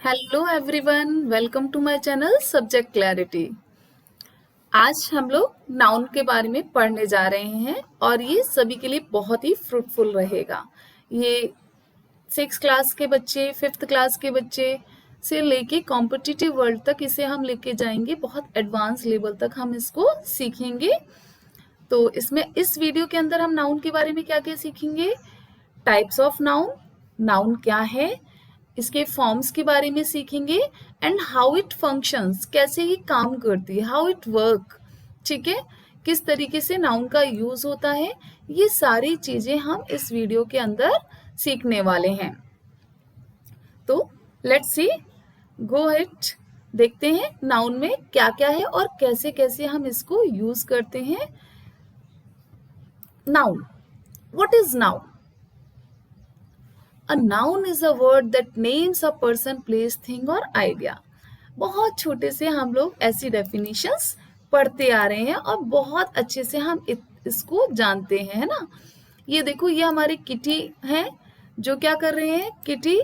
Hello everyone, welcome to my channel subject clarity. आज हम लोग नाउन के बारे में पढ़ने जा रहे हैं और ये सभी के लिए बहुत ही फ्रूटफुल रहेगा। ये 6 क्लास के बच्चे, 5th क्लास के बच्चे से लेके कॉम्पिटिटिव वर्ल्ड तक इसे हम लेके जाएंगे। बहुत एडवांस लेवल तक हम इसको सीखेंगे। तो इसमें इस वीडियो के अंदर हम नाउन के बारे में क्या क्या सीखेंगे। टाइप्स ऑफ नाउन, नाउन क्या है, इसके फॉर्म्स के बारे में सीखेंगे एंड हाउ इट फंक्शंस, कैसे ये काम करती है, हाउ इट वर्क। ठीक है, किस तरीके से नाउन का यूज होता है, ये सारी चीजें हम इस वीडियो के अंदर सीखने वाले हैं। तो लेट्स सी, गो अहेड, देखते हैं नाउन में क्या क्या है और कैसे कैसे हम इसको यूज करते हैं। Noun, what is noun? A noun is a word that names a person, place, thing or idea. बहुत छोटे से हम लोग ऐसी डेफिनेशंस पढ़ते आ रहे हैं और बहुत अच्छे से हम इसको जानते हैं, है ना। ये देखो, ये हमारे किटी हैं जो क्या कर रहे हैं, किटी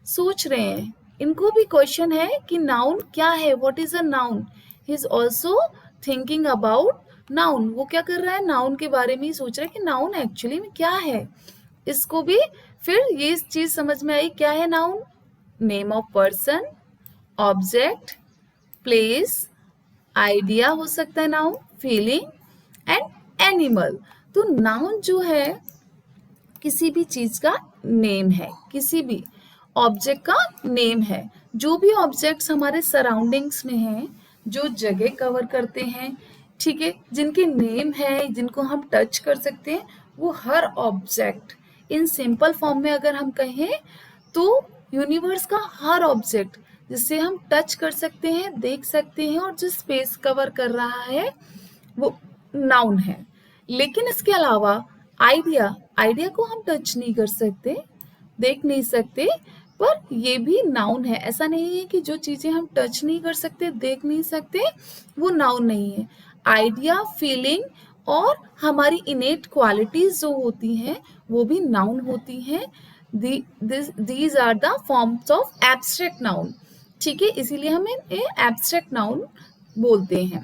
सोच रहे हैं। इनको भी क्वेश्चन है कि नाउन क्या है, what is a noun. He is also thinking about noun. वो क्या कर रहा है, नाउन के बारे में ही सोच रहा है कि नाउन एक्चुअली में क्या है। इसको भी फिर ये चीज समझ में आई, क्या है noun? Name of person, object, place, idea हो सकता है नाउन, फीलिंग एंड एनिमल। तो नाउन जो है किसी भी चीज का नेम है, किसी भी ऑब्जेक्ट का नेम है। जो भी ऑब्जेक्ट्स हमारे सराउंडिंग्स में हैं, जो जगह कवर करते हैं, ठीक है, जिनके नेम है, जिनको हम टच कर सकते हैं, वो हर ऑब्जेक्ट, इन सिंपल फॉर्म में अगर हम कहें तो यूनिवर्स का हर ऑब्जेक्ट जिसे हम टच कर सकते हैं, देख सकते हैं और जो स्पेस कवर कर रहा है, वो नाउन है। लेकिन इसके अलावा आइडिया, आइडिया को हम टच नहीं कर सकते, देख नहीं सकते, पर ये भी नाउन है। ऐसा नहीं है कि जो चीजें हम टच नहीं कर सकते, देख नहीं सकते, वो नाउन नहीं है। आइडिया, फीलिंग और हमारी इनेट क्वालिटीज जो होती हैं वो भी नाउन होती हैं। These are the forms of abstract noun. ठीक है, इसीलिए हम एब्स्ट्रैक्ट नाउन बोलते हैं।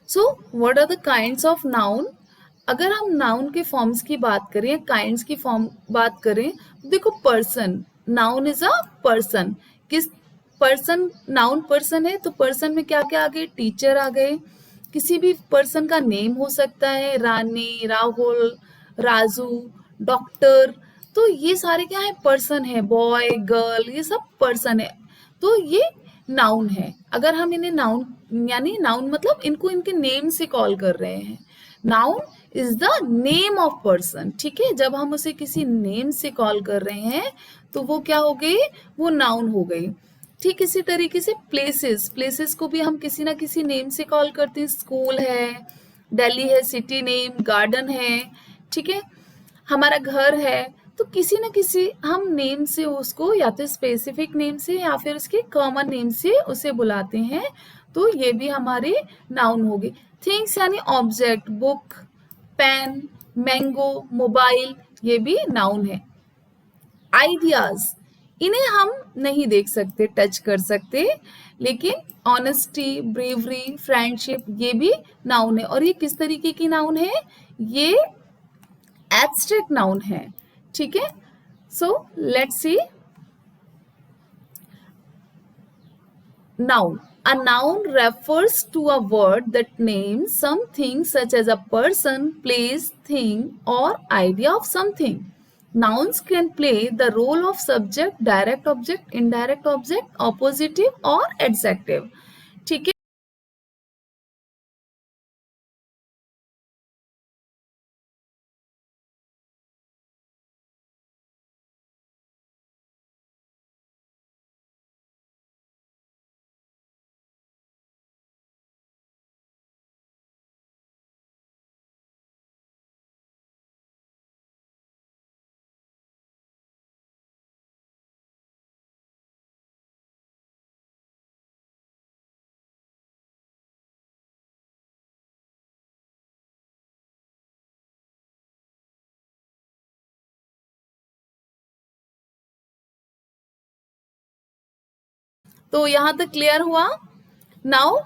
So what are the kinds of noun? अगर हम नाउन के फॉर्म्स की बात करें, काइंड्स की फॉर्म बात करें, तो देखो, person, noun is a person. किस पर्सन, नाउन पर्सन है तो पर्सन में क्या क्या आ गए, टीचर आ गए। किसी भी पर्सन का नेम हो सकता है, रानी, राहुल, राजू, डॉक्टर। तो ये सारे क्या है, पर्सन है। बॉय, गर्ल, ये सब पर्सन है। तो ये नाउन है। अगर हम इन्हें नाउन, यानी नाउन मतलब इनको इनके नेम से कॉल कर रहे हैं। Noun is the name of person. ठीक है, जब हम उसे किसी नेम से कॉल कर रहे हैं तो वो क्या हो गई, वो नाउन हो गई। ठीक इसी तरीके से प्लेसेस, प्लेसेस को भी हम किसी ना किसी नेम से कॉल करते हैं। स्कूल है, दिल्ली है, सिटी नेम, गार्डन है, ठीक है, हमारा घर है। तो किसी न किसी हम नेम से उसको, या तो स्पेसिफिक नेम से या फिर उसके कॉमन नेम से उसे बुलाते हैं। तो ये भी हमारी नाउन होगी। थिंग्स यानी object, book, pen, mango, mobile, ये भी नाउन है। आइडियाज, इन्हें हम नहीं देख सकते, टच कर सकते, लेकिन ऑनेस्टी, ब्रेवरी, फ्रेंडशिप, ये भी नाउन है। और ये किस तरीके की नाउन है, ये एब्स्ट्रैक्ट नाउन है। ठीक है, so let's see noun. A noun refers to a word that names something such as a person, place, thing or idea of something. Nouns can play the role of subject, direct object, indirect object, oppositive or adjective. ठीक है। तो यहाँ तक clear हुआ। Now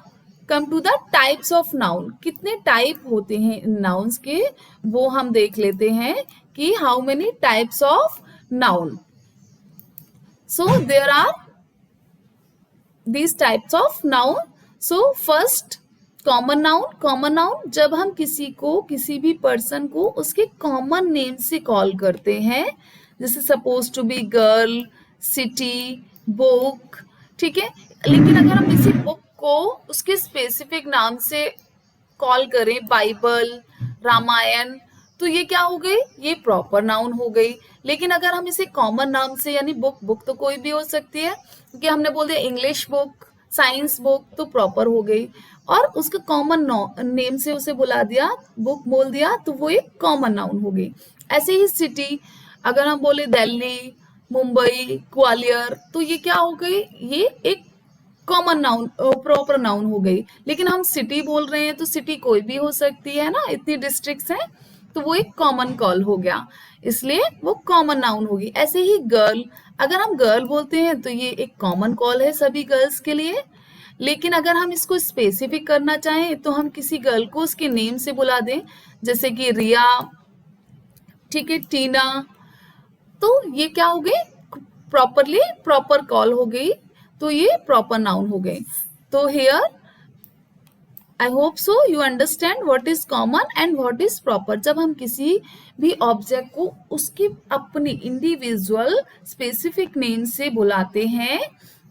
come to the types of noun. कितने type होते हैं इन nouns के, वो हम देख लेते हैं कि how many types of noun. So there are these types of noun. So first common noun. Common noun जब हम किसी को, किसी भी पर्सन को उसके कॉमन नेम से कॉल करते हैं, जैसे suppose to be girl, city, book, ठीक है। लेकिन अगर हम किसी बुक को उसके स्पेसिफिक नाम से कॉल करें, बाइबल, रामायण, तो ये क्या हो गई, ये प्रॉपर नाउन हो गई। लेकिन अगर हम इसे कॉमन नाम से, यानी बुक, बुक तो कोई भी हो सकती है, क्योंकि हमने बोल दिया इंग्लिश बुक, साइंस बुक, तो प्रॉपर हो गई। और उसका कॉमन नेम से उसे बुला दिया, बुक बोल दिया, तो वो एक कॉमन नाउन हो गई। ऐसे ही सिटी, अगर हम बोले दिल्ली, मुंबई, ग्वालियर, तो ये क्या हो गई, ये एक कॉमन नाउन, प्रॉपर नाउन हो गई। लेकिन हम सिटी बोल रहे हैं तो सिटी कोई भी हो सकती है ना, इतनी डिस्ट्रिक्ट्स हैं, तो वो एक कॉमन कॉल हो गया, इसलिए वो कॉमन नाउन होगी। ऐसे ही गर्ल, अगर हम गर्ल बोलते हैं तो ये एक कॉमन कॉल है सभी गर्ल्स के लिए। लेकिन अगर हम इसको स्पेसिफिक करना चाहें तो हम किसी गर्ल को उसके नेम से बुला दें, जैसे कि रिया, ठीक है, टीना, तो ये क्या हो गई, प्रॉपरली प्रॉपर कॉल हो गई, तो ये प्रॉपर नाउन हो गई। तो here I hope so you understand what is common and what is proper. जब हम किसी भी ऑब्जेक्ट को उसकी अपनी इंडिविजुअल स्पेसिफिक नेम से बुलाते हैं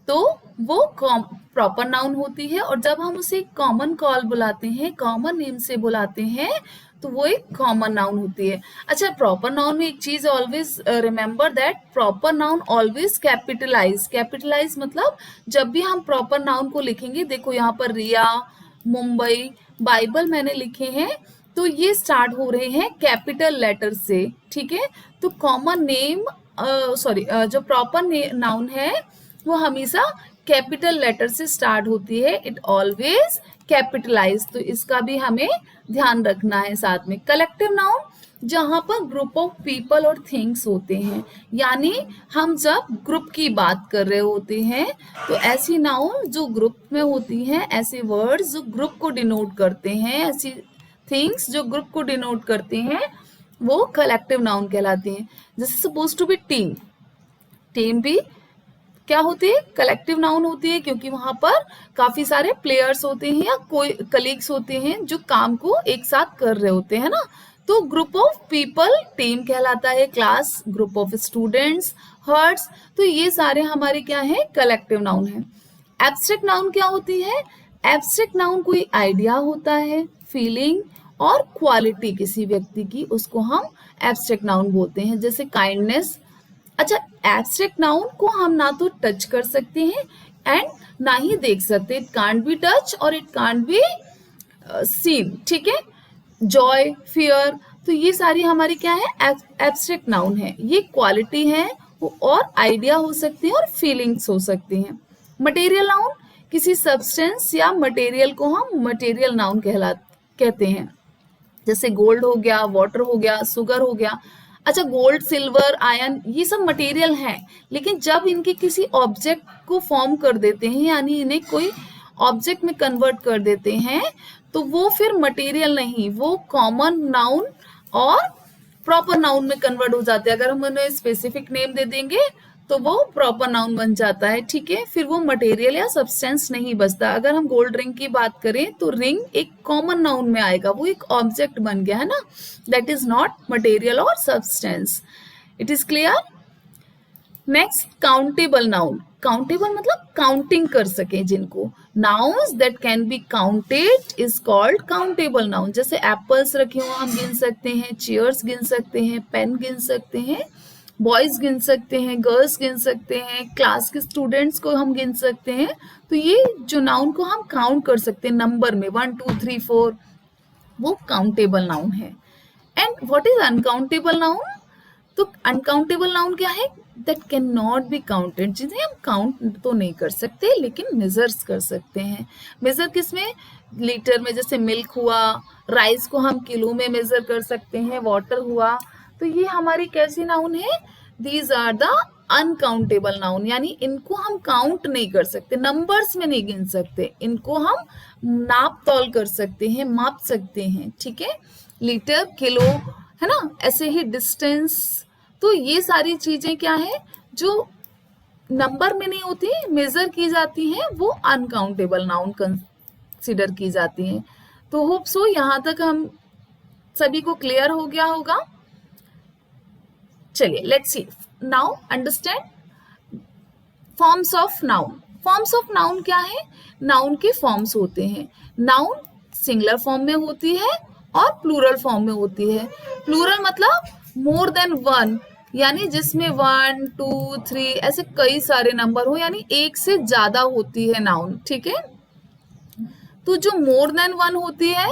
तो वो प्रॉपर नाउन होती है, और जब हम उसे कॉमन कॉल बुलाते हैं, कॉमन नेम से बुलाते हैं, तो वो एक कॉमन नाउन होती है। अच्छा, प्रॉपर नाउन में एक चीज always remember that proper noun always capitalize. Capitalize मतलब जब भी हम प्रॉपर नाउन को लिखेंगे, देखो यहाँ पर रिया, मुंबई, बाइबल मैंने लिखे हैं, तो ये स्टार्ट हो रहे हैं कैपिटल लेटर से, ठीक है। तो कॉमन नेम, सॉरी, जो प्रॉपर नाउन है वो हमेशा कैपिटल लेटर से स्टार्ट होती है, इट ऑलवेज कैपिटलाइज, तो इसका भी हमें ध्यान रखना है। साथ में कलेक्टिव नाउन, जहां पर ग्रुप ऑफ पीपल और थिंग्स होते हैं, यानी हम जब ग्रुप की बात कर रहे होते हैं तो ऐसी नाउन जो ग्रुप में होती हैं, ऐसे वर्ड्स जो ग्रुप को डिनोट करते हैं, ऐसी थिंग्स जो ग्रुप को डिनोट करते हैं, वो कलेक्टिव नाउन कहलाते हैं। जैसे suppose to be team, team भी क्या होती है, कलेक्टिव नाउन होती है, क्योंकि वहां पर काफी सारे प्लेयर्स होते हैं या कोई कलीग्स होते हैं जो काम को एक साथ कर रहे होते हैं ना, तो ग्रुप ऑफ पीपल टीम कहलाता है। Class, group of students, herds, तो ये सारे हमारे क्या है, कलेक्टिव नाउन है। एब्स्ट्रैक्ट नाउन क्या होती है, एब्स्ट्रैक्ट नाउन कोई आइडिया होता है, फीलिंग और क्वालिटी किसी व्यक्ति की, उसको हम एब्स्ट्रैक्ट नाउन बोलते हैं, जैसे काइंडनेस। अच्छा, एब्स्ट्रैक्ट नाउन को हम ना तो टच कर सकते हैं एंड ना ही देख सकते, इट कांट बी टच और इट कांट बी सीन, ठीक है। जॉय, फियर, तो ये सारी हमारी क्या है, एब्स्ट्रैक्ट नाउन है। ये क्वालिटी है और आइडिया हो सकते हैं और फीलिंग्स हो सकते हैं। मटेरियल नाउन, किसी सब्सटेंस या मटेरियल को हम मटेरियल नाउन कहते हैं, जैसे गोल्ड हो गया, वाटर हो गया, शुगर हो गया। अच्छा, गोल्ड, सिल्वर, आयरन, ये सब मटेरियल हैं, लेकिन जब इनके किसी ऑब्जेक्ट को फॉर्म कर देते हैं, यानी इन्हें कोई ऑब्जेक्ट में कन्वर्ट कर देते हैं, तो वो फिर मटेरियल नहीं, वो कॉमन नाउन और प्रॉपर नाउन में कन्वर्ट हो जाते हैं। अगर हम उन्हें स्पेसिफिक नेम दे देंगे तो वो प्रॉपर नाउन बन जाता है, ठीक है, फिर वो मटेरियल या सब्सटेंस नहीं बचता। अगर हम गोल्ड रिंग की बात करें तो रिंग एक कॉमन नाउन में आएगा, वो एक ऑब्जेक्ट बन गया है ना, दैट इज नॉट मटेरियल और substance. It is clear. Next, countable noun. Countable मतलब काउंटिंग कर सके जिनको, nouns that can be counted is called countable noun. जैसे एप्पल्स रखे हो हम गिन सकते हैं, चेयर्स गिन सकते हैं, पेन गिन सकते हैं, बॉयज गिन सकते हैं, गर्ल्स गिन सकते हैं, क्लास के स्टूडेंट्स को हम गिन सकते हैं। तो ये जो नाउन को हम काउंट कर सकते हैं नंबर में, 1 2 3 4, वो काउंटेबल नाउन है। And what is uncountable noun, तो अनकाउंटेबल नाउन क्या है, that can not be counted, जिन्हें हम काउंट तो नहीं कर सकते लेकिन मेजर्स कर सकते हैं। मेजर किसमें, लीटर में, जैसे मिल्क हुआ, राइस को हम किलो में मेजर कर सकते हैं, वाटर हुआ, तो ये हमारी कैसी नाउन है, these are the uncountable noun, यानी इनको हम काउंट नहीं कर सकते, नंबर्स में नहीं गिन सकते, इनको हम नाप तौल कर सकते हैं, माप सकते हैं, ठीक है। लीटर, किलो, है ना, ऐसे ही डिस्टेंस। तो ये सारी चीजें क्या है जो नंबर में नहीं होती, मेजर की जाती हैं, वो अनकाउंटेबल नाउन कंसिडर की जाती हैं। तो होप सो यहाँ तक हम सभी को क्लियर हो गया होगा। चलिए let's see now understand forms of noun. Forms of noun क्या है? नाउन के फॉर्म्स होते हैं। नाउन सिंगुलर फॉर्म में होती है और प्लूरल फॉर्म में होती है। प्लूरल मतलब मोर देन वन, यानी जिसमें 1 2 3 ऐसे कई सारे नंबर हो, यानी एक से ज्यादा होती है नाउन, ठीक है। तो जो मोर देन वन होती है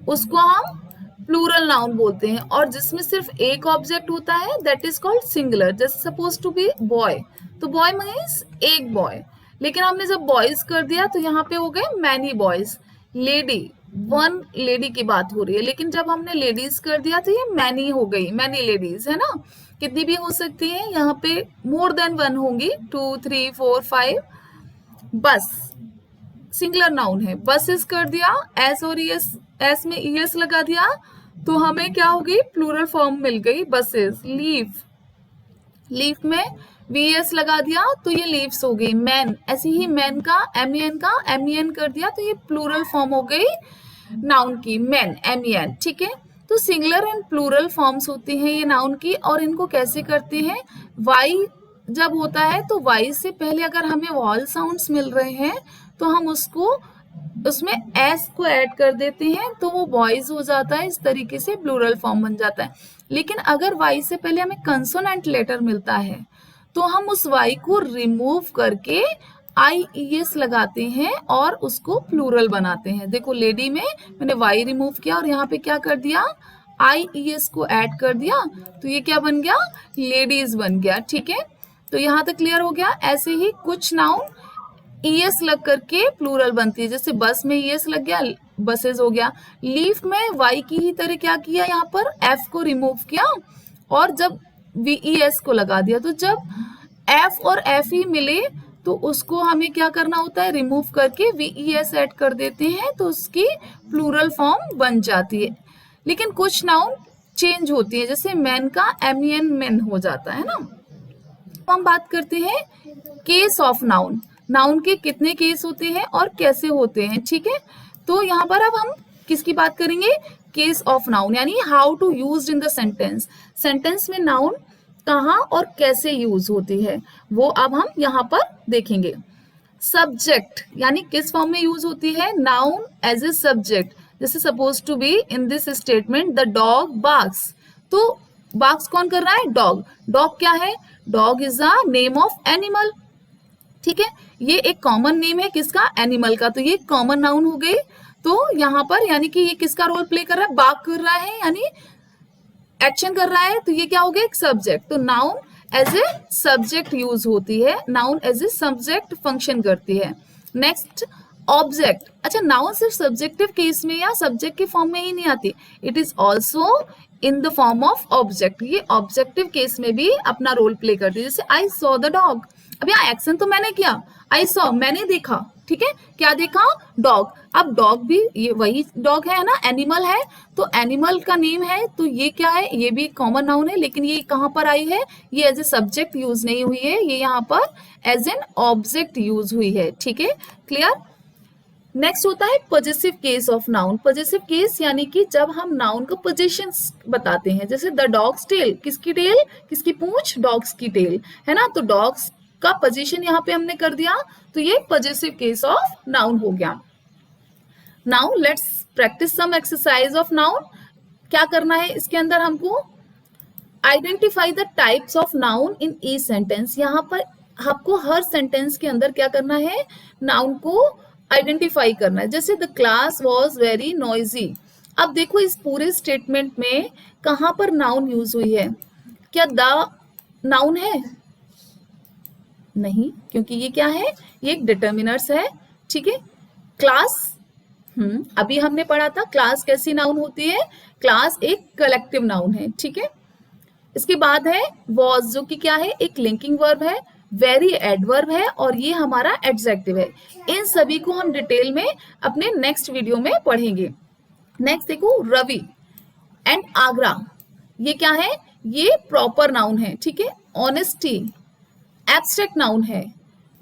उसको हम प्लूरल नाउन बोलते हैं, और जिसमें सिर्फ एक ऑब्जेक्ट होता है दैट इज कॉल्ड सिंगुलर। जैसे सपोज टू बी बॉय, तो बॉय मीन्स एक बॉय, लेकिन हमने जब बॉयज कर दिया तो यहाँ पे हो गए many boys. Lady, one lady की बात हो रही है, लेकिन जब हमने लेडीज कर दिया तो ये मैनी हो गई, मैनी लेडीज, है ना। कितनी भी हो सकती है, यहाँ पे मोर देन वन होंगी, 2 3 4 5। बस सिंगुलर नाउन है, बसेस कर दिया, एस और ईएस, एस में ईएस लगा दिया तो हमें क्या हो गई, प्लूरल फॉर्म मिल गई, बसेस। लीफ, लीफ में वीएस लगा दिया तो ये लीव्स हो गई। मैन, ऐसे ही मैन का एमईएन कर दिया तो ये प्लूरल फॉर्म हो गई नाउन की, मैन, एमईएन, ठीक है। तो सिंगुलर एंड प्लूरल फॉर्म्स होती हैं ये नाउन की, और इनको कैसे करते हैं, वाई जब होता है तो वाई से पहले अगर हमें वॉल साउंड्स मिल रहे हैं तो हम उसको उसमें एस को ऐड कर देते हैं तो वो वॉइस हो जाता है, इस तरीके से प्लूरल फॉर्म बन जाता है। लेकिन अगर वाई से पहले हमें कंसोनेंट लेटर मिलता है तो हम उस वाई को रिमूव करके आईईएस लगाते हैं और उसको प्लूरल बनाते हैं। देखो लेडी में मैंने वाई रिमूव किया और यहाँ पे क्या कर दिया, आईईएस को ऐड कर दिया, तो ये क्या बन गया, लेडीज बन गया, ठीक है। तो यहाँ तक क्लियर हो गया। ऐसे ही कुछ नाउन ईएस लग करके प्लूरल बनती है, जैसे बस में ईएस लग गया, बसेस हो गया। लीफ में वाई की ही तरह क्या किया, यहाँ पर एफ को रिमूव किया और जब वीईएस को लगा दिया, तो जब एफ और एफ ही मिले तो उसको हमें क्या करना होता है, रिमूव करके वीईएस ऐड कर देते हैं तो उसकी प्लूरल फॉर्म बन जाती है। लेकिन कुछ नाउन चेंज होती है, जैसे मैन का एमईएन मैन हो जाता है ना। हम बात करते हैं केस ऑफ नाउन, नाउन के कितने केस होते हैं और कैसे होते हैं, ठीक है। तो यहाँ पर अब हम किसकी बात करेंगे, केस ऑफ नाउन, यानी how to use in the sentence. Sentence में नाउन कहाँ और कैसे यूज होती है वो अब हम यहाँ पर देखेंगे। सब्जेक्ट, यानी किस फॉर्म में यूज होती है, नाउन एज ए सब्जेक्ट। जैसे suppose to be in this statement the dog barks, तो बार्क्स कौन कर रहा है, डॉग। डॉग क्या है, dog is a name of animal, ठीक है। ये एक कॉमन नेम है किसका, एनिमल का, तो ये कॉमन नाउन हो गई। तो यहाँ पर यानी कि ये किसका रोल प्ले कर रहा है, बार्क कर रहा है, यानी एक्शन कर रहा है, तो ये क्या हो गया, एक सब्जेक्ट। तो noun as a subject use होती है, noun as a subject function करती है। Next object. अच्छा, नाउन सिर्फ सब्जेक्टिव केस में या सब्जेक्ट के फॉर्म में ही नहीं आती, it is also in the form of object. ये ऑब्जेक्टिव केस में भी अपना रोल प्ले करती है। जैसे आई सॉ द डॉग, अब यहाँ एक्शन तो मैंने किया, आई सॉ मैंने देखा, ठीक है, क्या देखा, डॉग। अब डॉग भी ये वही डॉग है ना, एनिमल है, तो एनिमल का नेम है, तो ये क्या है, ये भी कॉमन नाउन है, लेकिन ये कहाँ पर आई है, ये एज ए सब्जेक्ट यूज नहीं हुई है, ये यहाँ पर एज एन ऑब्जेक्ट यूज हुई है, ठीक है, क्लियर। नेक्स्ट होता है possessive case of noun. Possessive case यानी कि जब हम नाउन को पोजीशंस बताते हैं, जैसे द डॉग्स टेल, किसकी टेल, किसकी पूंछ, डॉग्स की टेल, है ना, तो डॉग्स का पोजीशन यहाँ पे हमने कर दिया, तो ये पॉजेसिव केस ऑफ नाउन हो गया। Now let's practice some exercise of noun. क्या करना है इसके अंदर हमको, identify the types of noun in each sentence. यहाँ पर आपको हर सेंटेंस के अंदर क्या करना है, नाउन को आइडेंटिफाई करना है। जैसे the class was very noisy, अब देखो इस पूरे स्टेटमेंट में कहाँ पर नाउन यूज हुई है, क्या द नाउन है, नहीं, क्योंकि ये क्या है, ये एक डिटर्मिनर्स है, ठीक है। क्लास, अभी हमने पढ़ा था क्लास कैसी नाउन होती है, क्लास एक कलेक्टिव नाउन है, ठीक है। इसके बाद है was, जो कि क्या है, एक लिंकिंग वर्ब है, वेरी एडवर्ब है, और ये हमारा एडजेक्टिव है। इन सभी को हम डिटेल में अपने नेक्स्ट वीडियो में पढ़ेंगे। नेक्स्ट देखो, रवि एंड आगरा, ये क्या है, ये प्रॉपर नाउन है, ठीक है। ऑनेस्टी एब्स्ट्रैक्ट नाउन है।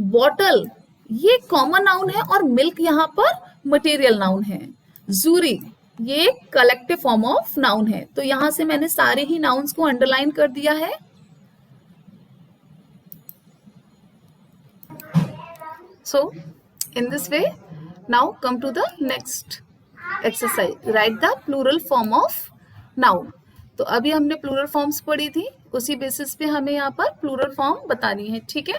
बॉटल ये कॉमन नाउन है, और मिल्क यहाँ पर मटेरियल नाउन है। जूरी ये कलेक्टिव फॉर्म ऑफ नाउन है। तो यहां से मैंने सारे ही नाउन्स को अंडरलाइन कर दिया है। So in this way, now come to the next exercise. Write the plural form of noun. तो अभी हमने प्लूरल फॉर्म्स पढ़ी थी, उसी बेसिस पे हमें यहाँ पर प्लूरल फॉर्म बतानी है, ठीक है।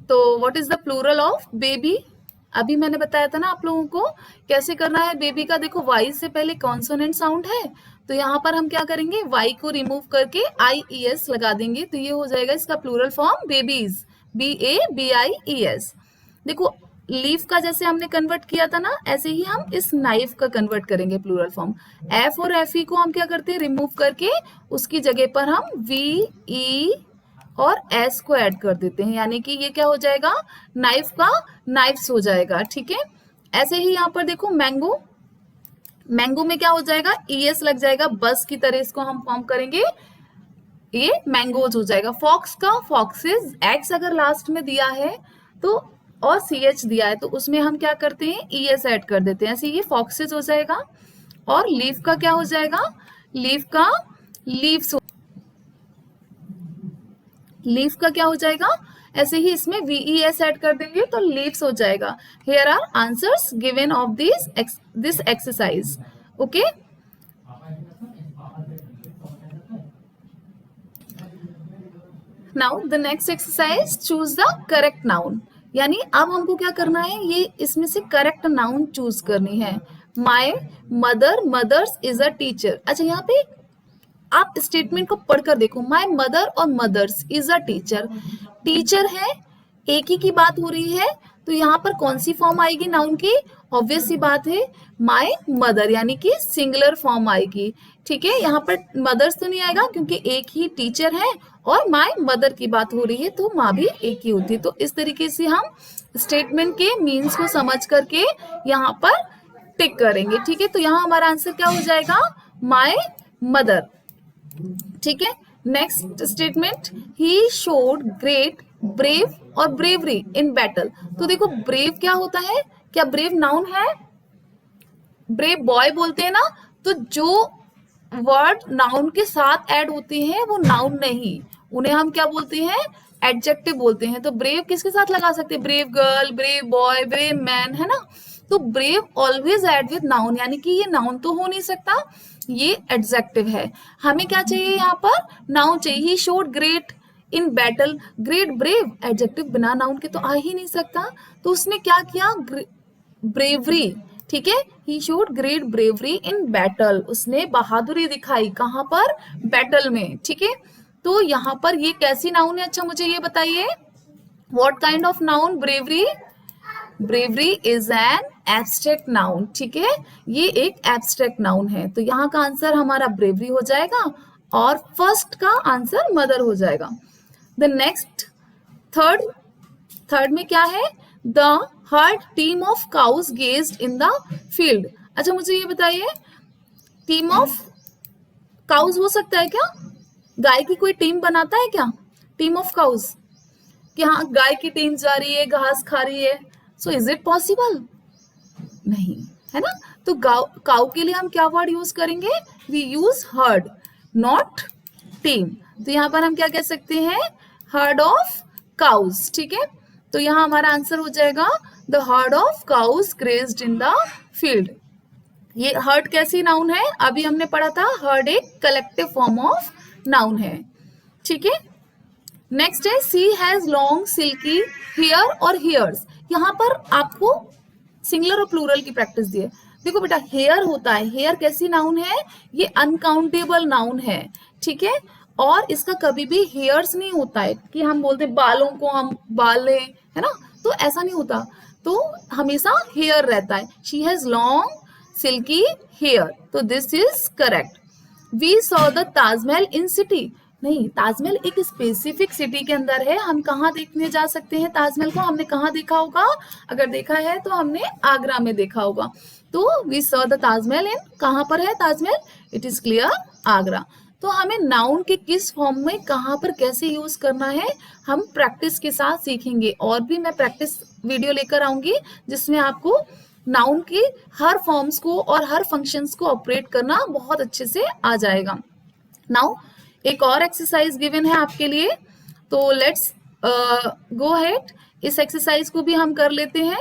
तो what is the plural of baby? अभी मैंने बताया था ना आप लोगों को कैसे करना है बेबी का। देखो वाई से पहले कॉन्सोनेंट साउंड है, तो यहाँ पर हम क्या करेंगे, वाई को रिमूव करके IES लगा देंगे, तो ये हो जाएगा इसका प्लूरल फॉर्म बेबीज, BABIES। देखो लीफ का जैसे हमने कन्वर्ट किया था ना, ऐसे ही हम इस नाइफ का कन्वर्ट करेंगे प्लूरल फॉर्म। एफ और FE को हम क्या करते हैं, रिमूव करके उसकी जगह पर हम VE और S को ऐड कर देते हैं, यानी कि ये क्या हो जाएगा, नाइफ का नाइफ्स हो जाएगा, ठीक है। ऐसे ही यहाँ पर देखो मैंगो, मैंगो में क्या हो जाएगा, ES लग जाएगा, बस की तरह इसको हम फॉर्म करेंगे, ये मैंगोज हो जाएगा। फॉक्स का फॉक्सेस, X अगर लास्ट में दिया है तो और CH दिया है तो उसमें हम क्या करते हैं, ES ऐड कर देते हैं, ऐसे ये फॉक्सेस हो जाएगा। और लीफ का क्या हो जाएगा, लीफ का लीव्स, लीफ का क्या हो जाएगा, ऐसे ही इसमें VES ऐड कर देंगे तो लीव्स हो जाएगा। Here are answers given of this exercise, okay. Now the next exercise, choose the correct noun. यानी अब हमको क्या करना है, ये इसमें से करेक्ट नाउन चूज करनी है। My mother mothers is a teacher. अच्छा यहाँ पे आप स्टेटमेंट को पढ़कर देखो, माय मदर और mothers is a teacher, teacher है, एक ही की बात हो रही है, तो यहाँ पर कौन सी फॉर्म आएगी नाउन की, ऑब्वियस सी बात है माय मदर, यानी कि सिंगुलर फॉर्म आएगी, ठीक है। यहाँ पर मदर्स तो नहीं आएगा क्योंकि एक ही टीचर है, और माय मदर की बात हो रही है तो माँ भी एक ही होती है। तो इस तरीके से हम स्टेटमेंट के मीन्स को समझ करके यहाँ पर टिक करेंगे, ठीक है। तो यहाँ हमारा आंसर क्या हो जाएगा, माय मदर, ठीक है। Next statement, he showed great brave और ब्रेवरी इन बैटल। तो देखो ब्रेव क्या होता है, क्या ब्रेव नाउन है, ब्रेव बॉय बोलते हैं ना, तो जो वर्ड नाउन के साथ ऐड होते हैं वो नाउन नहीं, उन्हें हम क्या बोलते हैं, एडजेक्टिव बोलते हैं। तो ब्रेव किसके साथ लगा सकते हैं, brave girl, brave boy, brave man, है ना। तो brave always add with noun, यानी कि ये नाउन तो हो नहीं सकता, ये एडजेक्टिव है। हमें क्या चाहिए यहाँ पर, नाउन चाहिए। He showed great in battle, great brave, adjective बिना नाउन के तो आ ही नहीं सकता, तो उसने क्या किया, ब्रेवरी, ठीक है। He showed great bravery in battle, उसने बहादुरी दिखाई, कहां पर, बैटल में, ठीक है। तो यहाँ पर ये कैसी नाउन है, अच्छा मुझे ये बताइए, what kind of noun, bravery, bravery is an abstract noun, ठीक है, ये एक एब्स्ट्रैक्ट नाउन है। तो यहाँ का आंसर हमारा ब्रेवरी हो जाएगा, और फर्स्ट का आंसर मदर हो जाएगा। द नेक्स्ट थर्ड में क्या है, the heard team of cows gazed in the field. अच्छा मुझे ये बताइए, टीम ऑफ काउस हो सकता है क्या, गाय की कोई टीम बनाता है क्या, टीम ऑफ काउस, कि हाँ गाय की टीम जा रही है, घास खा रही है, सो इज इट पॉसिबल, नहीं, है ना। तो काउ के लिए हम क्या वर्ड यूज करेंगे, we use herd, not team. तो यहाँ पर हम क्या कह सकते हैं, हर्ड ऑफ काउस, ठीक है। तो यहाँ हमारा आंसर हो जाएगा, the heard of cows grazed in the field. ये हर्ड कैसी नाउन है, अभी हमने पढ़ा था, हर्ड एक कलेक्टिव फॉर्म ऑफ नाउन है, ठीक है। नेक्स्ट है, सी हैज लॉन्ग सिल्की हेयर और हेयर्स। यहाँ पर आपको सिंगुलर और प्लूरल की प्रैक्टिस दी है। देखो बेटा, हेयर होता है, हेयर कैसी नाउन है, ये अनकाउंटेबल नाउन है, ठीक है। और इसका कभी भी हेयर्स नहीं होता है कि हम बोलते बालों को हम बाल लें, है ना, तो ऐसा नहीं होता, तो हमेशा हेयर रहता है। She has long silky hair, तो this is correct. We saw the Taj Mahal in city, नहीं, ताजमहल एक स्पेसिफिक सिटी के अंदर है। हम कहाँ देखने जा सकते हैं ताजमहल को? हमने कहाँ देखा होगा? अगर देखा है तो हमने आगरा में देखा होगा। तो वी सॉ द ताजमहल इन, कहाँ पर है Taj Mahal? It is clear, Agra. तो हमें नाउन के किस फॉर्म में कहाँ पर कैसे यूज करना है हम प्रैक्टिस के साथ सीखेंगे। और भी मैं प्रैक्टिस वीडियो लेकर आऊंगी जिसमें आपको नाउन के हर फॉर्म्स को और हर फंक्शंस को ऑपरेट करना बहुत अच्छे से आ जाएगा। नाउ एक और एक्सरसाइज गिवन है आपके लिए, तो लेट्स गो अहेड। इस एक्सरसाइज को भी हम कर लेते हैं।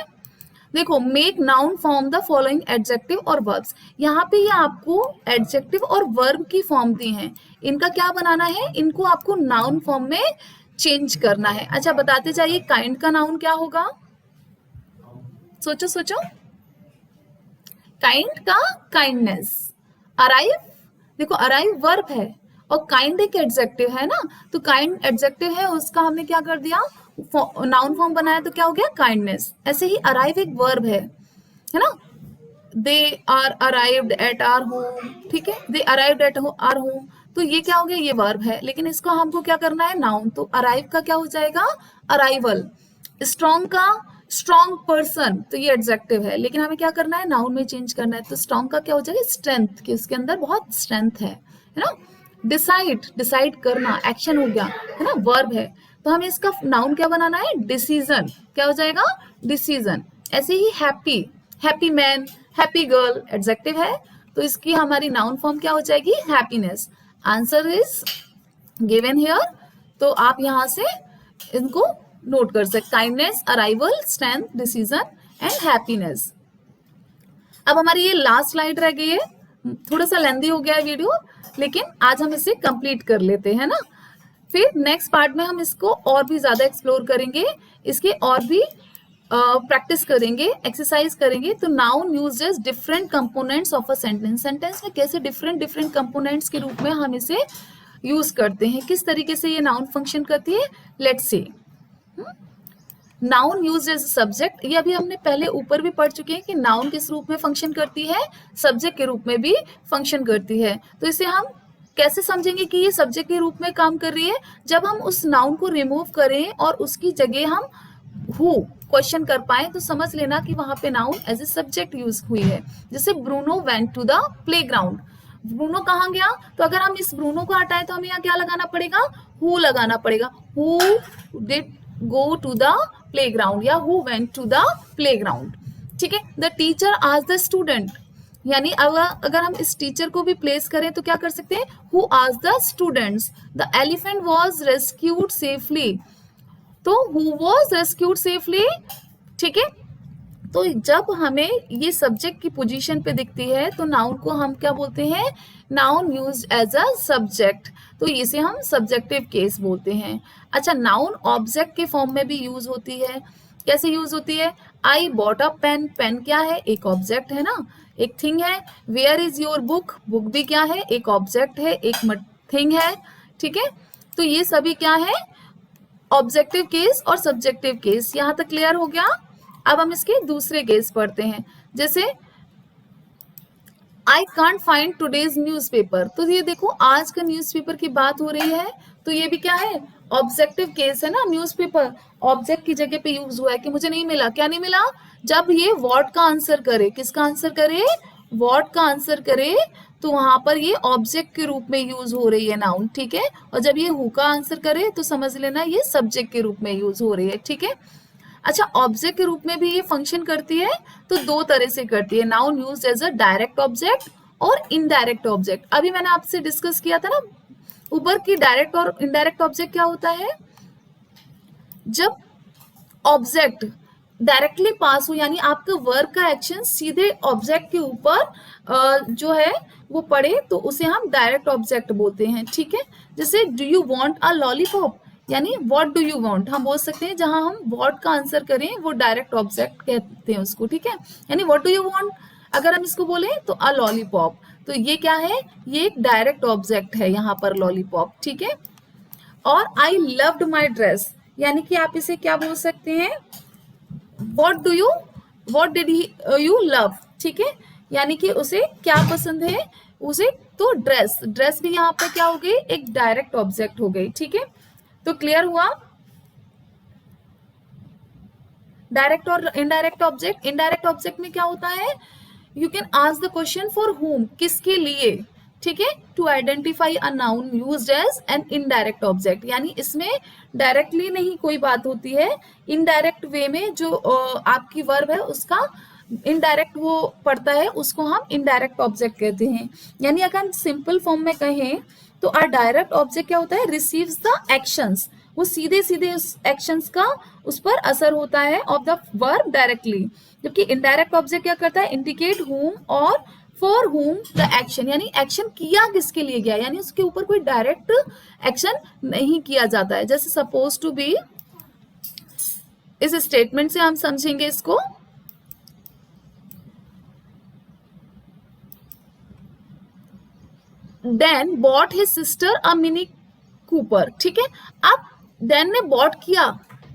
देखो, make noun form the following adjective और वर्ब्स। यहाँ पे ये आपको एडजेक्टिव और वर्ब की फॉर्म दी है, इनका क्या बनाना है? इनको आपको नाउन फॉर्म में चेंज करना है। अच्छा, बताते जाइए, काइंड का नाउन क्या होगा? सोचो सोचो। काइंड का काइंडनेस। अराइव, देखो अराइव वर्ब है और काइंड एक एडजेक्टिव है ना, तो काइंड एडजेक्टिव है, उसका हमने क्या कर दिया? नाउन फॉर्म बनाया, तो क्या हो गया? काइंडनेस। ऐसे ही अराइव एक वर्ब है ना? They are arrived at our home, ठीक है, they arrived at our home, तो ये क्या हो गया? ये वर्ब है, लेकिन इसको हमको क्या करना है? नाउन। तो अराइव का क्या हो जाएगा? अराइवल। स्ट्रॉन्ग का स्ट्रॉन्ग पर्सन, तो ये एडजेक्टिव है, लेकिन हमें क्या करना है? नाउन में चेंज करना है। तो स्ट्रॉन्ग का क्या हो जाएगा? स्ट्रेंथ, कि उसके अंदर बहुत स्ट्रेंथ है ना? डिसाइड, डिसाइड करना, एक्शन हो गया है ना, वर्ब है। तो हमें इसका नाउन क्या बनाना है? डिसीजन। क्या हो जाएगा? डिसीजन। ऐसे ही happy, happy man, happy girl adjective है, तो इसकी हमारी नाउन फॉर्म क्या हो जाएगी? Happiness. Answer is given here, तो आप यहां से इनको नोट कर सकते। Kindness, arrival, strength, decision and happiness. अब हमारी ये लास्ट स्लाइड रह गई है, थोड़ा सा लेंदी हो गया है वीडियो, लेकिन आज हम इसे कंप्लीट कर लेते हैं ना। फिर नेक्स्ट पार्ट में हम इसको और भी ज्यादा एक्सप्लोर करेंगे, इसके और भी प्रैक्टिस करेंगे, एक्सरसाइज करेंगे। तो noun used as different components of a sentence, sentence में कैसे डिफरेंट डिफरेंट कंपोनेंट्स के रूप में हम इसे यूज करते हैं, किस तरीके से ये नाउन फंक्शन करती है। Let's see, noun used as subject, ये अभी हमने पहले ऊपर भी पढ़ चुके हैं कि नाउन किस रूप में फंक्शन करती है? सब्जेक्ट के रूप में भी फंक्शन करती है। तो इसे हम कैसे समझेंगे कि ये सब्जेक्ट के रूप में काम कर रही है? जब हम उस नाउन को रिमूव करें और उसकी जगह हम हु क्वेश्चन कर पाए, तो समझ लेना कि वहां पे noun as a subject use हुई है। जैसे Bruno went to the playground, Bruno कहाँ गया? तो अगर हम इस ब्रूनो को हटाएं तो हमें यहाँ क्या लगाना पड़ेगा? हु लगाना पड़ेगा। Who did go to the playground या who went to the playground, ठीक है। The teacher asked the student, यानी अगर हम इस टीचर को भी प्लेस करें तो क्या कर सकते हैं? Who asked the students. The elephant was rescued safely, तो हु वाज रेस्क्यूड सेफली, ठीक है। तो जब हमें ये सब्जेक्ट की पोजीशन पे दिखती है तो नाउन को हम क्या बोलते हैं? Noun used as a subject, तो इसे हम सब्जेक्टिव केस बोलते हैं। अच्छा, नाउन ऑब्जेक्ट के फॉर्म में भी यूज होती है। कैसे यूज होती है? I bought a pen, pen क्या है? एक ऑब्जेक्ट है ना, एक थिंग है। Where is your book, book भी क्या है? एक ऑब्जेक्ट है, एक थिंग है, ठीक है। तो ये सभी क्या है? ऑब्जेक्टिव केस और सब्जेक्टिव केस। यहां तक क्लियर हो गया? अब हम इसके दूसरे केस पढ़ते हैं। जैसे I can't find today's newspaper, तो ये देखो आज का न्यूज़पेपर की बात हो रही है, तो ये भी क्या है? ऑब्जेक्टिव केस है ना। न्यूज़पेपर ऑब्जेक्ट की जगह पे यूज हुआ है कि मुझे नहीं मिला। क्या नहीं मिला? जब ये व्हाट का आंसर करे, किसका आंसर करे? व्हाट का आंसर करे, तो वहां पर ये ऑब्जेक्ट के रूप में यूज हो रही है नाउन, ठीक है। और जब ये हु का आंसर करे तो समझ लेना ये सब्जेक्ट के रूप में यूज हो रही है, ठीक है। अच्छा, ऑब्जेक्ट के रूप में भी ये फंक्शन करती है, तो दो तरह से करती है। Noun used as a direct object और इनडायरेक्ट ऑब्जेक्ट। अभी मैंने आपसे डिस्कस किया था ना ऊपर की डायरेक्ट और इनडायरेक्ट ऑब्जेक्ट क्या होता है? जब ऑब्जेक्ट डायरेक्टली पास हो, यानी आपका वर्क का एक्शन सीधे ऑब्जेक्ट के ऊपर जो है वो पड़े, तो उसे हम डायरेक्ट ऑब्जेक्ट बोलते हैं, ठीक है। जैसे do you want a lollipop, यानी व्हाट डू यू वांट हम बोल सकते हैं। जहां हम व्हाट का आंसर करें वो डायरेक्ट ऑब्जेक्ट कहते हैं उसको, ठीक है। यानी व्हाट डू यू वांट, अगर हम इसको बोले तो अ लॉलीपॉप, तो ये क्या है? ये एक डायरेक्ट ऑब्जेक्ट है यहाँ पर लॉलीपॉप, ठीक है। और आई लव्ड माई ड्रेस, यानी कि आप इसे क्या बोल सकते हैं? व्हाट डिड यू लव, ठीक है। यानी कि उसे क्या पसंद है? उसे तो ड्रेस, ड्रेस भी यहाँ पर क्या हो गई, एक डायरेक्ट ऑब्जेक्ट हो गई। ठीक है, तो क्लियर हुआ डायरेक्ट और इनडायरेक्ट ऑब्जेक्ट। इनडायरेक्ट ऑब्जेक्ट में क्या होता है, you can ask the question for whom, किसके लिए। ठीक है, to identify a noun used as an indirect object, यानी इसमें डायरेक्टली नहीं कोई बात होती है, इनडायरेक्ट वे में जो आपकी वर्ब है उसका इनडायरेक्ट वो पड़ता है, उसको हम इनडायरेक्ट ऑब्जेक्ट कहते हैं। यानी अगर हम सिंपल फॉर्म में कहें तो अ डायरेक्ट ऑब्जेक्ट क्या होता है, रिसीव्स द एक्शंस, वो सीधे सीधे उस एक्शंस का उस पर असर होता है ऑफ द वर्ब डायरेक्टली। जबकि इनडायरेक्ट ऑब्जेक्ट क्या करता है, इंडिकेट हुम और फॉर हुम द एक्शन, यानी एक्शन किया किसके लिए गया, यानी उसके ऊपर कोई डायरेक्ट एक्शन नहीं किया जाता है। जैसे सपोज टू बी, इस स्टेटमेंट से हम समझेंगे इसको। Dan bot his sister a mini Cooper. ठीक है, अब डैन ने बॉट किया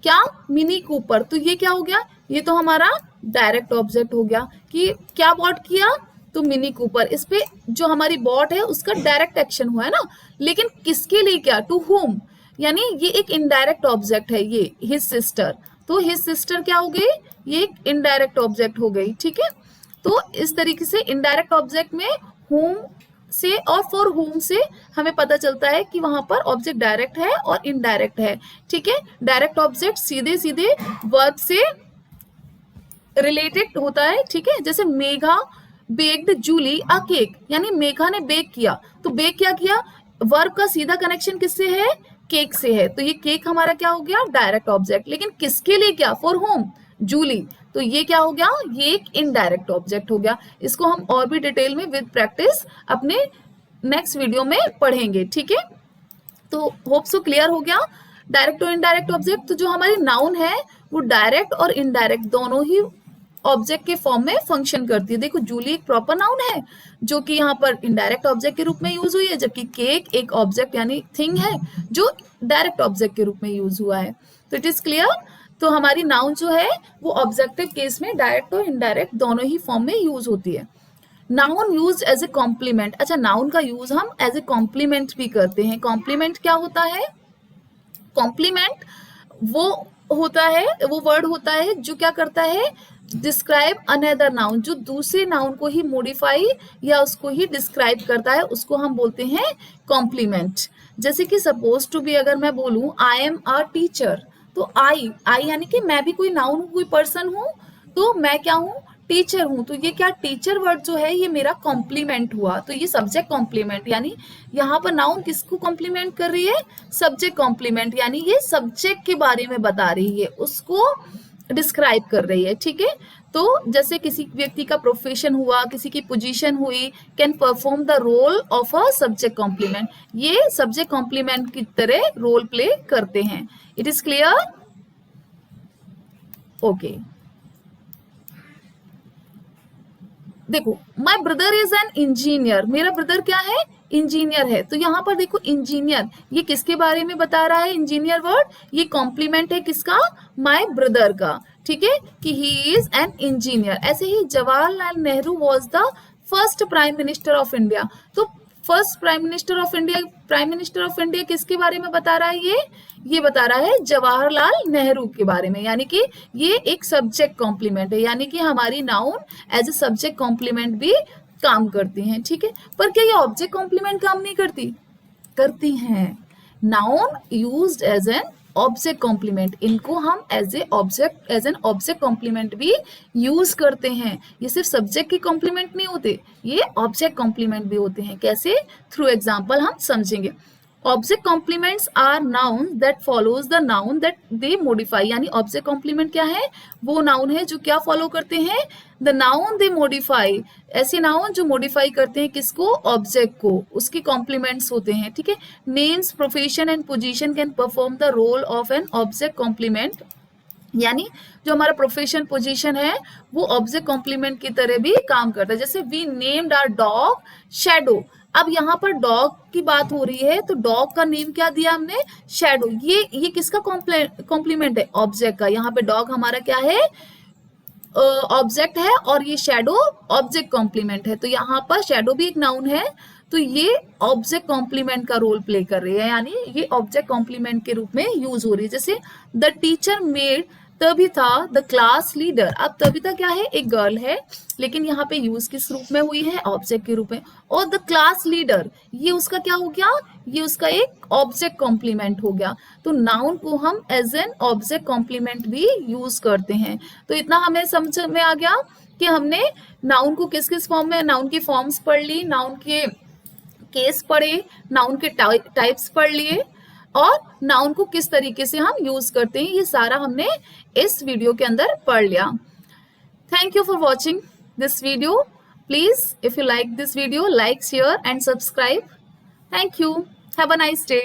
क्या, मिनी कूपर, तो ये क्या हो गया, ये तो हमारा डायरेक्ट ऑब्जेक्ट हो गया कि क्या बॉट किया, तो मिनी कूपर। इस पे जो हमारी बॉट है उसका डायरेक्ट एक्शन हुआ है ना, लेकिन किसके लिए क्या, टू होम, यानी ये एक इनडायरेक्ट ऑब्जेक्ट है, ये हिज सिस्टर, तो हिज सिस्टर क्या हो गई, ये एक इनडायरेक्ट ऑब्जेक्ट हो गई। ठीक है, तो इस तरीके से इनडायरेक्ट ऑब्जेक्ट में होम से और फॉर होम से हमें पता चलता है कि वहां पर ऑब्जेक्ट डायरेक्ट है और इनडायरेक्ट है। ठीक है, डायरेक्ट ऑब्जेक्ट सीधे सीधे वर्ब से रिलेटेड होता है। ठीक है, जैसे मेघा बेक्ड जूली अ केक, यानी मेघा ने बेक किया, तो बेक क्या किया, वर्ब का सीधा कनेक्शन किससे है, केक से है, तो ये केक हमारा क्या हो गया, डायरेक्ट ऑब्जेक्ट। लेकिन किसके लिए क्या, फॉर होम, जूली, तो ये क्या हो गया, ये एक इनडायरेक्ट ऑब्जेक्ट हो गया। इसको हम और भी डिटेल में विद प्रैक्टिस अपने नेक्स्ट वीडियो में पढ़ेंगे। ठीक है, तो होप सो क्लियर हो गया डायरेक्ट और इनडायरेक्ट ऑब्जेक्ट। तो जो हमारी नाउन है वो डायरेक्ट और इनडायरेक्ट दोनों ही ऑब्जेक्ट के फॉर्म में फंक्शन करती है। देखो जूली एक प्रॉपर नाउन है जो कि यहाँ पर इनडायरेक्ट ऑब्जेक्ट के रूप में यूज हुई है, जबकि केक एक ऑब्जेक्ट यानी थिंग है जो डायरेक्ट ऑब्जेक्ट के रूप में यूज हुआ है। तो इट इज क्लियर। तो हमारी नाउन जो है वो ऑब्जेक्टिव केस में डायरेक्ट और इनडायरेक्ट दोनों ही फॉर्म में यूज होती है। Noun use as a complement, अच्छा नाउन का यूज हम एज ए कॉम्प्लीमेंट भी करते हैं। कॉम्प्लीमेंट क्या होता है, कॉम्प्लीमेंट वो होता है, वो वर्ड होता है जो क्या करता है, डिस्क्राइब अनदर नाउन, जो दूसरे नाउन को ही मॉडिफाई या उसको ही डिस्क्राइब करता है, उसको हम बोलते हैं कॉम्प्लीमेंट। जैसे कि सपोज टू बी अगर मैं बोलूं आई एम अ टीचर, तो आई यानी कि मैं भी कोई नाउन हूं, कोई पर्सन हूं, तो मैं क्या हूं, टीचर हूं, तो ये क्या टीचर वर्ड जो है ये मेरा कॉम्प्लीमेंट हुआ। तो ये सब्जेक्ट कॉम्प्लीमेंट, यानी यहाँ पर नाउन किसको कॉम्प्लीमेंट कर रही है, सब्जेक्ट कॉम्प्लीमेंट, यानी ये सब्जेक्ट के बारे में बता रही है, उसको डिस्क्राइब कर रही है। ठीक है, तो जैसे किसी व्यक्ति का प्रोफेशन हुआ, किसी की पोजीशन हुई, can perform the role of a subject complement, ये सब्जेक्ट कॉम्प्लीमेंट की तरह रोल प्ले करते हैं। It is clear, okay. देखो my brother is an engineer, मेरा ब्रदर क्या है, इंजीनियर है। तो यहाँ पर देखो इंजीनियर ये किसके बारे में बता रहा है, इंजीनियर वर्ड, ये कॉम्प्लीमेंट है किसका, माई ब्रदर का। ठीक है, कि ही इज एन इंजीनियर। ऐसे ही Jawaharlal Nehru was the first prime minister of India, तो first prime minister of India, prime minister of India किसके बारे में बता रहा है, ये बता रहा है जवाहरलाल नेहरू के बारे में, यानी कि ये एक सब्जेक्ट कॉम्प्लीमेंट है, यानी कि हमारी noun as a subject complement भी काम करती हैं। ठीक है, पर क्या ये ऑब्जेक्ट कॉम्प्लीमेंट काम नहीं करती, करती हैं। Noun used as an object complement, इनको हम एज एन ऑब्जेक्ट कॉम्प्लीमेंट भी यूज करते हैं। ये सिर्फ सब्जेक्ट के कॉम्प्लीमेंट नहीं होते, ये ऑब्जेक्ट कॉम्प्लीमेंट भी होते हैं। कैसे, थ्रू एग्जाम्पल हम समझेंगे। Object complements are noun that follows the noun that they modify, यानी ऑब्जेक्ट कॉम्प्लीमेंट क्या है, वो नाउन है जो क्या फॉलो करते हैं, द नाउन दे मॉडिफाई, ऐसे नाउन जो मॉडिफाई करते हैं किसको, ऑब्जेक्ट को, उसके कॉम्प्लीमेंट्स होते हैं। ठीक है, names, profession and position can perform the role of an object complement, यानी जो हमारा प्रोफेशन पोजीशन है वो ऑब्जेक्ट कॉम्प्लीमेंट की तरह भी काम करता है। जैसे we named our dog Shadow, अब यहाँ पर डॉग की बात हो रही है, तो डॉग का नेम क्या दिया हमने, शैडो, ये किसका कॉम्प्लीमेंट है, ऑब्जेक्ट का। यहाँ पे डॉग हमारा क्या है, ऑब्जेक्ट है, और ये शैडो ऑब्जेक्ट कॉम्प्लीमेंट है। तो यहाँ पर शैडो भी एक नाउन है तो ये ऑब्जेक्ट कॉम्प्लीमेंट का रोल प्ले कर रही है, यानी ये ऑब्जेक्ट कॉम्प्लीमेंट के रूप में यूज हो रही है। जैसे the teacher made Tabitha the class leader. अब तबिता क्या है, एक गर्ल है, लेकिन यहाँ पे यूज किस रूप में हुई है, ऑब्जेक्ट के रूप में। और द क्लास लीडर, ये उसका क्या हो गया, ये उसका एक ऑब्जेक्ट कॉम्प्लीमेंट हो गया। तो नाउन को हम एज एन ऑब्जेक्ट कॉम्प्लीमेंट भी यूज करते हैं। तो इतना हमें समझ में आ गया कि हमने नाउन को किस किस फॉर्म में, नाउन की फॉर्म्स पढ़ ली, नाउन के केस पढ़े, नाउन के टाइप्स पढ़ लिए, और नाउन को किस तरीके से हम यूज करते हैं, ये सारा हमने इस वीडियो के अंदर पढ़ लिया। Thank you for watching this video. Please if you like this video, like, share and subscribe. Thank you. Have a nice day.